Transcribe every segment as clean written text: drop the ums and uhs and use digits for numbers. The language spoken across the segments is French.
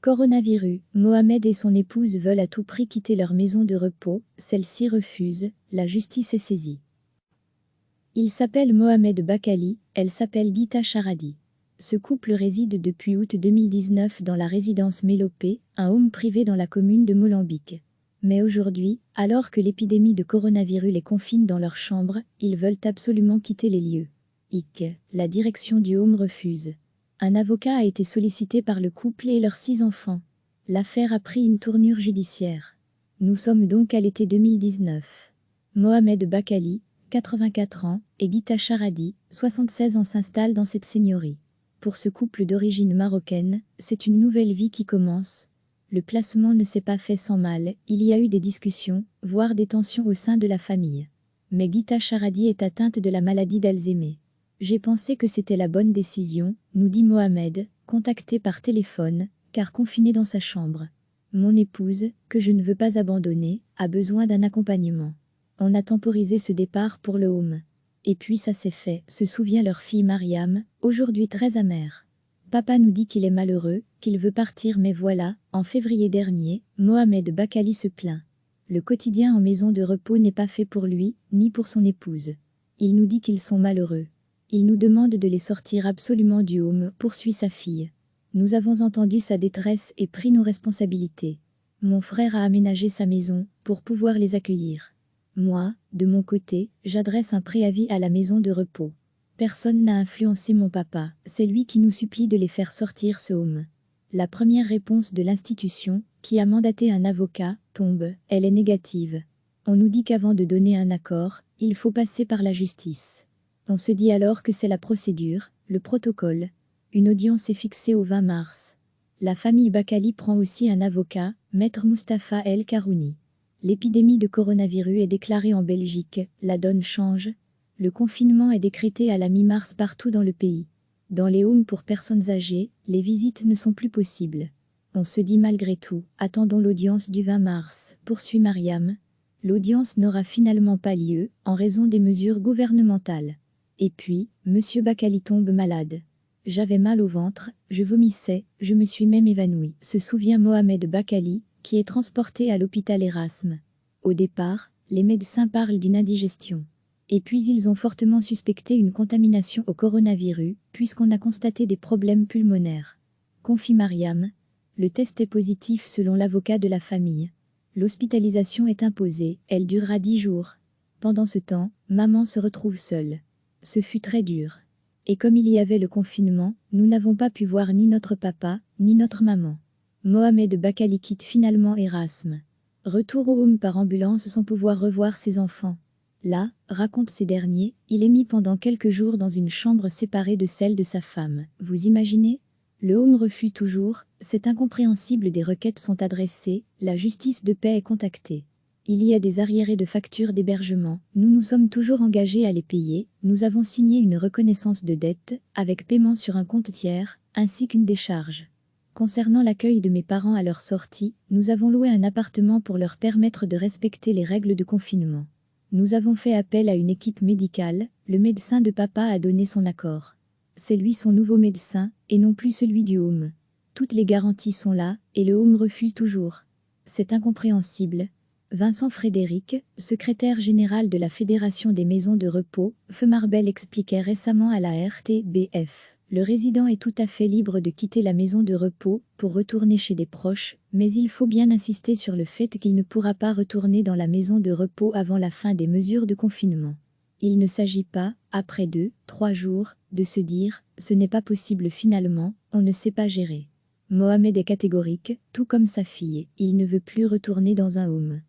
Coronavirus. Mohamed et son épouse veulent à tout prix quitter leur maison de repos, celle-ci refuse, la justice est saisie. Il s'appelle Mohamed Bakali, elle s'appelle Gita Charadi. Ce couple réside depuis août 2019 dans la résidence Mélopée, un home privé dans la commune de Molenbeek. Mais aujourd'hui, alors que l'épidémie de coronavirus les confine dans leur chambre, ils veulent absolument quitter les lieux. La direction du home refuse. Un avocat a été sollicité par le couple et leurs 6 enfants. L'affaire a pris une tournure judiciaire. Nous sommes donc à l'été 2019. Mohamed Bakali, 84 ans, et Gita Charadi, 76 ans s'installent dans cette seigneurie. Pour ce couple d'origine marocaine, c'est une nouvelle vie qui commence. Le placement ne s'est pas fait sans mal, il y a eu des discussions, voire des tensions au sein de la famille. Mais Gita Charadi est atteinte de la maladie d'Alzheimer. J'ai pensé que c'était la bonne décision, nous dit Mohamed, contacté par téléphone, car confiné dans sa chambre. Mon épouse, que je ne veux pas abandonner, a besoin d'un accompagnement. On a temporisé ce départ pour le home. Et puis ça s'est fait, se souvient leur fille Mariam, aujourd'hui très amère. Papa nous dit qu'il est malheureux, qu'il veut partir mais voilà, en février dernier, Mohamed Bakali se plaint. Le quotidien en maison de repos n'est pas fait pour lui, ni pour son épouse. Il nous dit qu'ils sont malheureux. Il nous demande de les sortir absolument du home, poursuit sa fille. Nous avons entendu sa détresse et pris nos responsabilités. Mon frère a aménagé sa maison pour pouvoir les accueillir. Moi, de mon côté, j'adresse un préavis à la maison de repos. Personne n'a influencé mon papa, c'est lui qui nous supplie de les faire sortir ce home. La première réponse de l'institution, qui a mandaté un avocat, tombe, elle est négative. On nous dit qu'avant de donner un accord, il faut passer par la justice. On se dit alors que c'est la procédure, le protocole. Une audience est fixée au 20 mars. La famille Bakali prend aussi un avocat, Maître Mustapha El Karouni. L'épidémie de coronavirus est déclarée en Belgique, la donne change. Le confinement est décrété à la mi-mars partout dans le pays. Dans les homes pour personnes âgées, les visites ne sont plus possibles. On se dit malgré tout, attendons l'audience du 20 mars, poursuit Mariam. L'audience n'aura finalement pas lieu, en raison des mesures gouvernementales. Et puis, Monsieur Bakali tombe malade. J'avais mal au ventre, je vomissais, je me suis même évanouie, se souvient Mohamed Bakali, qui est transporté à l'hôpital Erasme. Au départ, les médecins parlent d'une indigestion. Et puis ils ont fortement suspecté une contamination au coronavirus, puisqu'on a constaté des problèmes pulmonaires. Confie Mariam. Le test est positif selon l'avocat de la famille. L'hospitalisation est imposée, elle durera 10 jours. Pendant ce temps, maman se retrouve seule. Ce fut très dur. Et comme il y avait le confinement, nous n'avons pas pu voir ni notre papa, ni notre maman. Mohamed Bakali quitte finalement Erasme. Retour au home par ambulance sans pouvoir revoir ses enfants. Là, raconte ces derniers, il est mis pendant quelques jours dans une chambre séparée de celle de sa femme. Vous imaginez ? Le home refuse toujours, c'est incompréhensible, des requêtes sont adressées, la justice de paix est contactée. Il y a des arriérés de factures d'hébergement, nous nous sommes toujours engagés à les payer, nous avons signé une reconnaissance de dette, avec paiement sur un compte tiers, ainsi qu'une décharge. Concernant l'accueil de mes parents à leur sortie, nous avons loué un appartement pour leur permettre de respecter les règles de confinement. Nous avons fait appel à une équipe médicale, le médecin de papa a donné son accord. C'est lui son nouveau médecin, et non plus celui du home. Toutes les garanties sont là, et le home refuse toujours. C'est incompréhensible. Vincent Frédéric, secrétaire général de la Fédération des maisons de repos, Feu Marbel expliquait récemment à la RTBF. Le résident est tout à fait libre de quitter la maison de repos pour retourner chez des proches, mais il faut bien insister sur le fait qu'il ne pourra pas retourner dans la maison de repos avant la fin des mesures de confinement. Il ne s'agit pas, après 2-3 jours, de se dire « ce n'est pas possible finalement, on ne sait pas gérer ». Mohamed est catégorique, tout comme sa fille, il ne veut plus retourner dans un home.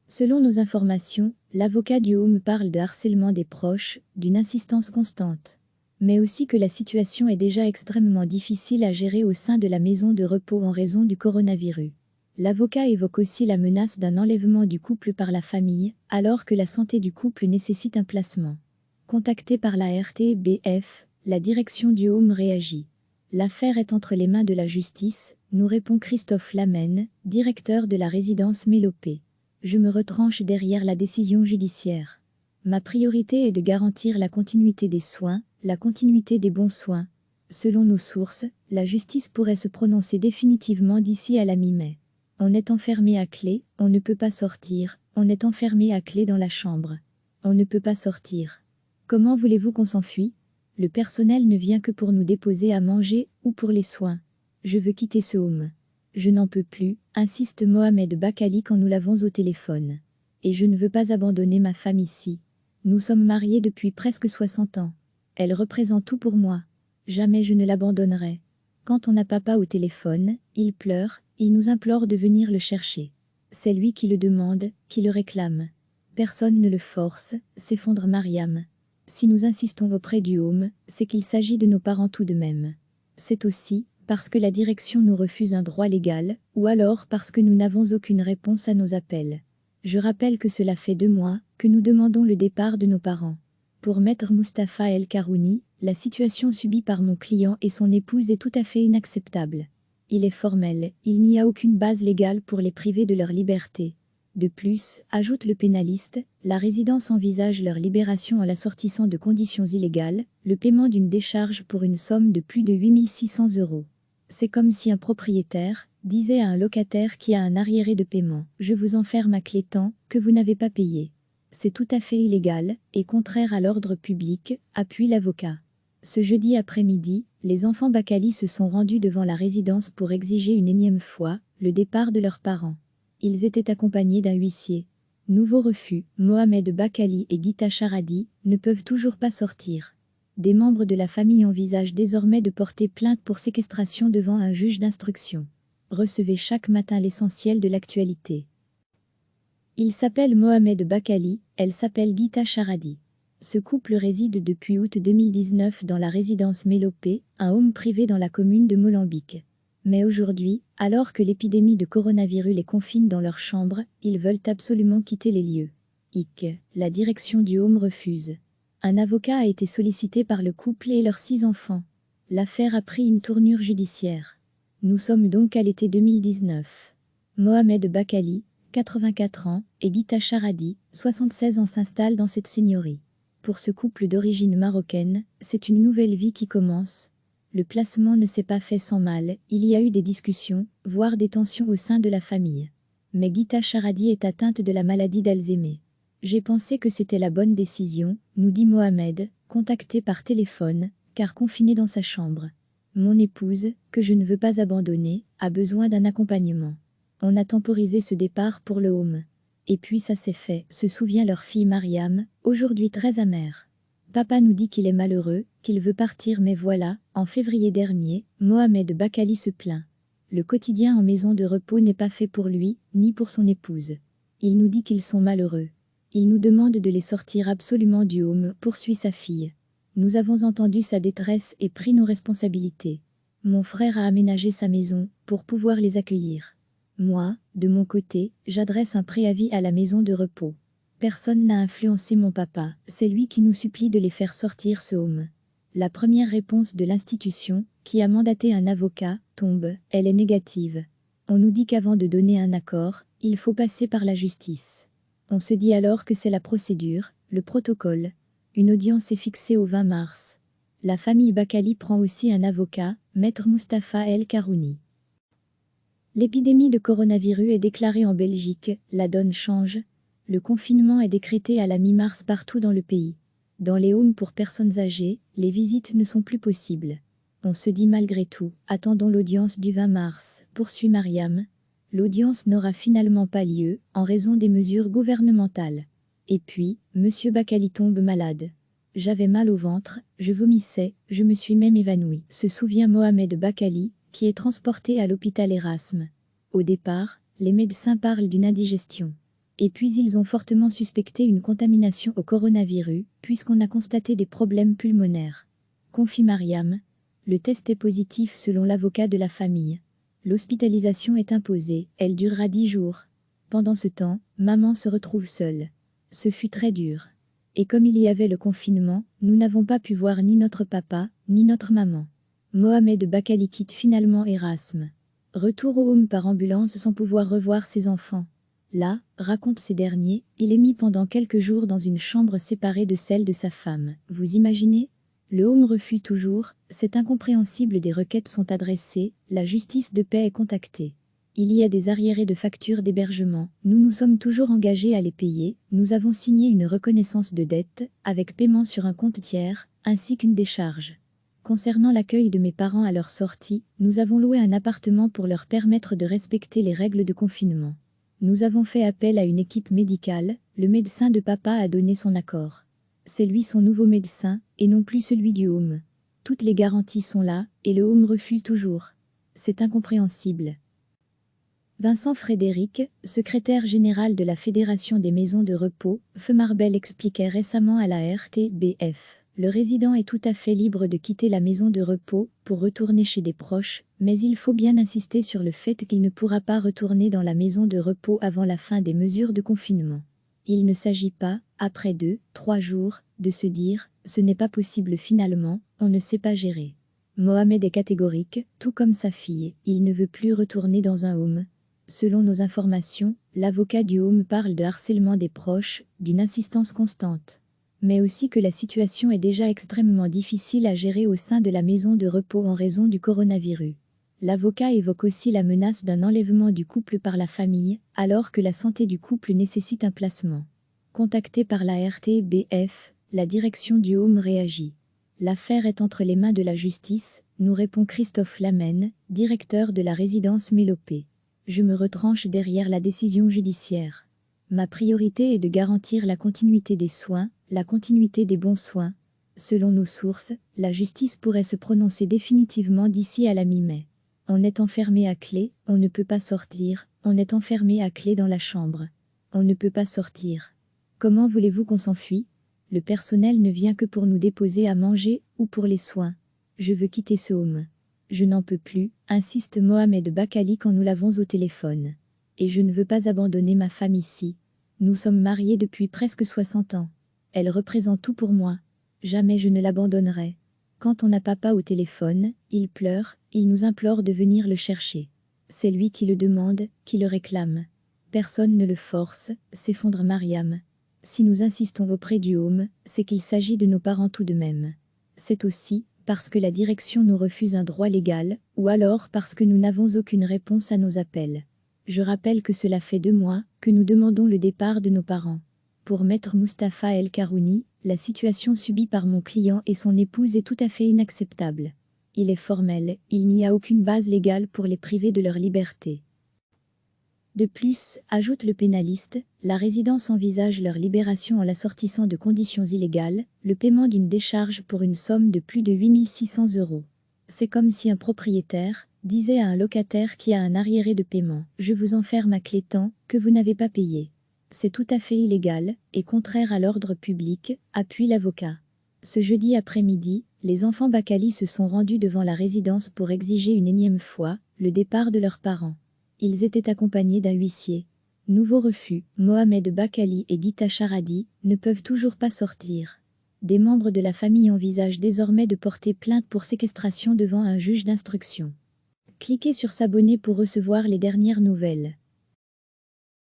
Selon nos informations, l'avocat du home parle de harcèlement des proches, d'une insistance constante. Mais aussi que la situation est déjà extrêmement difficile à gérer au sein de la maison de repos en raison du coronavirus. L'avocat évoque aussi la menace d'un enlèvement du couple par la famille, alors que la santé du couple nécessite un placement. Contacté par la RTBF, la direction du home réagit. L'affaire est entre les mains de la justice, nous répond Christophe Lamenne, directeur de la résidence Mélopée. Je me retranche derrière la décision judiciaire. Ma priorité est de garantir la continuité des soins, la continuité des bons soins. Selon nos sources, La justice pourrait se prononcer définitivement d'ici à la mi-mai. On est enfermé à clé, on ne peut pas sortir, on est enfermé à clé dans la chambre. On ne peut pas sortir. Comment voulez-vous qu'on s'enfuit? Le personnel ne vient que pour nous déposer à manger ou pour les soins. Je veux quitter ce home. Je n'en peux plus, insiste Mohamed Bakali quand nous l'avons au téléphone. Et je ne veux pas abandonner ma femme ici. Nous sommes mariés depuis presque 60 ans. Elle représente tout pour moi. Jamais je ne l'abandonnerai. Quand on a papa au téléphone, il pleure, il nous implore de venir le chercher. C'est lui qui le demande, qui le réclame. Personne ne le force, s'effondre Mariam. Si nous insistons auprès du home, c'est qu'il s'agit de nos parents tout de même. C'est aussi parce que la direction nous refuse un droit légal, ou alors parce que nous n'avons aucune réponse à nos appels. Je rappelle que cela fait 2 mois que nous demandons le départ de nos parents. Pour maître Mustapha El Karouni, la situation subie par mon client et son épouse est tout à fait inacceptable. Il est formel, il n'y a aucune base légale pour les priver de leur liberté. De plus, ajoute le pénaliste, la résidence envisage leur libération en l'assortissant de conditions illégales, le paiement d'une décharge pour une somme de plus de 8 600 €. C'est comme si un propriétaire disait à un locataire qui a un arriéré de paiement « Je vous enferme à clé tant que vous n'avez pas payé ». C'est tout à fait illégal et contraire à l'ordre public, appuie l'avocat. Ce jeudi après-midi, les enfants Bakali se sont rendus devant la résidence pour exiger une énième fois le départ de leurs parents. Ils étaient accompagnés d'un huissier. Nouveau refus, Mohamed Bakali et Gita Charadi ne peuvent toujours pas sortir. Des membres de la famille envisagent désormais de porter plainte pour séquestration devant un juge d'instruction. Recevez chaque matin l'essentiel de l'actualité. Il s'appelle Mohamed Bakali, elle s'appelle Gita Charadi. Ce couple réside depuis août 2019 dans la résidence Mélopée, un home privé dans la commune de Molenbeek. Mais aujourd'hui, alors que l'épidémie de coronavirus les confine dans leur chambre, ils veulent absolument quitter les lieux. La direction du home refuse. Un avocat a été sollicité par le couple et leurs 6 enfants. L'affaire a pris une tournure judiciaire. Nous sommes donc à l'été 2019. Mohamed Bakali, 84 ans, et Gita Charadi, 76 ans s'installent dans cette seigneurie. Pour ce couple d'origine marocaine, c'est une nouvelle vie qui commence. Le placement ne s'est pas fait sans mal, il y a eu des discussions, voire des tensions au sein de la famille. Mais Gita Charadi est atteinte de la maladie d'Alzheimer. J'ai pensé que c'était la bonne décision, nous dit Mohamed, contacté par téléphone, car confiné dans sa chambre. Mon épouse, que je ne veux pas abandonner, a besoin d'un accompagnement. On a temporisé ce départ pour le home. Et puis ça s'est fait, se souvient leur fille Mariam, aujourd'hui très amère. Papa nous dit qu'il est malheureux, qu'il veut partir mais voilà, en février dernier, Mohamed Bakali se plaint. Le quotidien en maison de repos n'est pas fait pour lui, ni pour son épouse. Il nous dit qu'ils sont malheureux. Il nous demande de les sortir absolument du home, poursuit sa fille. Nous avons entendu sa détresse et pris nos responsabilités. Mon frère a aménagé sa maison pour pouvoir les accueillir. Moi, de mon côté, j'adresse un préavis à la maison de repos. Personne n'a influencé mon papa, c'est lui qui nous supplie de les faire sortir ce home. La première réponse de l'institution, qui a mandaté un avocat, tombe, elle est négative. On nous dit qu'avant de donner un accord, il faut passer par la justice. On se dit alors que c'est la procédure, le protocole. Une audience est fixée au 20 mars. La famille Bakali prend aussi un avocat, maître Mustapha El Karouni. L'épidémie de coronavirus est déclarée en Belgique, la donne change. Le confinement est décrété à la mi-mars partout dans le pays. Dans les homes pour personnes âgées, les visites ne sont plus possibles. On se dit malgré tout, attendons l'audience du 20 mars, poursuit Mariam. L'audience n'aura finalement pas lieu, en raison des mesures gouvernementales. Et puis, Monsieur Bakali tombe malade. J'avais mal au ventre, je vomissais, je me suis même évanouie, se souvient Mohamed Bakali, qui est transporté à l'hôpital Erasme. Au départ, les médecins parlent d'une indigestion. Et puis ils ont fortement suspecté une contamination au coronavirus, puisqu'on a constaté des problèmes pulmonaires. Confie Mariam. Le test est positif selon l'avocat de la famille. L'hospitalisation est imposée, elle durera 10 jours. Pendant ce temps, maman se retrouve seule. Ce fut très dur. Et comme il y avait le confinement, nous n'avons pas pu voir ni notre papa, ni notre maman. Mohamed Bakali quitte finalement Erasme. Retour au home par ambulance sans pouvoir revoir ses enfants. Là, raconte ces derniers, il est mis pendant quelques jours dans une chambre séparée de celle de sa femme. Vous imaginez? Le home refuse toujours, c'est incompréhensible, des requêtes sont adressées, la justice de paix est contactée. Il y a des arriérés de factures d'hébergement, nous nous sommes toujours engagés à les payer, nous avons signé une reconnaissance de dette, avec paiement sur un compte tiers, ainsi qu'une décharge. Concernant l'accueil de mes parents à leur sortie, nous avons loué un appartement pour leur permettre de respecter les règles de confinement. Nous avons fait appel à une équipe médicale, le médecin de papa a donné son accord. C'est lui son nouveau médecin, et non plus celui du home. Toutes les garanties sont là, et le home refuse toujours. C'est incompréhensible. Vincent Frédéric, secrétaire général de la Fédération des maisons de repos, Feu Marbel, expliquait récemment à la RTBF. Le résident est tout à fait libre de quitter la maison de repos pour retourner chez des proches, mais il faut bien insister sur le fait qu'il ne pourra pas retourner dans la maison de repos avant la fin des mesures de confinement. Il ne s'agit pas, après 2-3 jours, de se dire « ce n'est pas possible finalement, on ne sait pas gérer ». Mohamed est catégorique, tout comme sa fille, il ne veut plus retourner dans un home. Selon nos informations, l'avocat du home parle de harcèlement des proches, d'une insistance constante. Mais aussi que la situation est déjà extrêmement difficile à gérer au sein de la maison de repos en raison du coronavirus. L'avocat évoque aussi la menace d'un enlèvement du couple par la famille, alors que la santé du couple nécessite un placement. Contacté par la RTBF, la direction du home réagit. L'affaire est entre les mains de la justice, nous répond Christophe Lamenne, directeur de la résidence Mélopée. Je me retranche derrière la décision judiciaire. Ma priorité est de garantir la continuité des soins, la continuité des bons soins. Selon nos sources, la justice pourrait se prononcer définitivement d'ici à la mi-mai. On est enfermé à clé, on ne peut pas sortir, on est enfermé à clé dans la chambre. On ne peut pas sortir. Comment voulez-vous qu'on s'enfuit? Le personnel ne vient que pour nous déposer à manger ou pour les soins. Je veux quitter ce home. Je n'en peux plus, insiste Mohamed Bakali quand nous l'avons au téléphone. Et je ne veux pas abandonner ma femme ici. Nous sommes mariés depuis presque 60 ans. Elle représente tout pour moi. Jamais je ne l'abandonnerai. Quand on a papa au téléphone, il pleure, il nous implore de venir le chercher. C'est lui qui le demande, qui le réclame. Personne ne le force, s'effondre Mariam. Si nous insistons auprès du home, c'est qu'il s'agit de nos parents tout de même. C'est aussi parce que la direction nous refuse un droit légal, ou alors parce que nous n'avons aucune réponse à nos appels. Je rappelle que cela fait 2 mois que nous demandons le départ de nos parents. Pour maître Mustapha El Karouni, la situation subie par mon client et son épouse est tout à fait inacceptable. Il est formel, il n'y a aucune base légale pour les priver de leur liberté. De plus, ajoute le pénaliste, la résidence envisage leur libération en l'assortissant de conditions illégales, le paiement d'une décharge pour une somme de plus de 8 600 €. C'est comme si un propriétaire disait à un locataire qui a un arriéré de paiement « Je vous enferme à clé tant que vous n'avez pas payé ». C'est tout à fait illégal et contraire à l'ordre public, appuie l'avocat. Ce jeudi après-midi, les enfants Bakali se sont rendus devant la résidence pour exiger une énième fois le départ de leurs parents. Ils étaient accompagnés d'un huissier. Nouveau refus, Mohamed Bakali et Gita Charadi ne peuvent toujours pas sortir. Des membres de la famille envisagent désormais de porter plainte pour séquestration devant un juge d'instruction. Cliquez sur s'abonner pour recevoir les dernières nouvelles.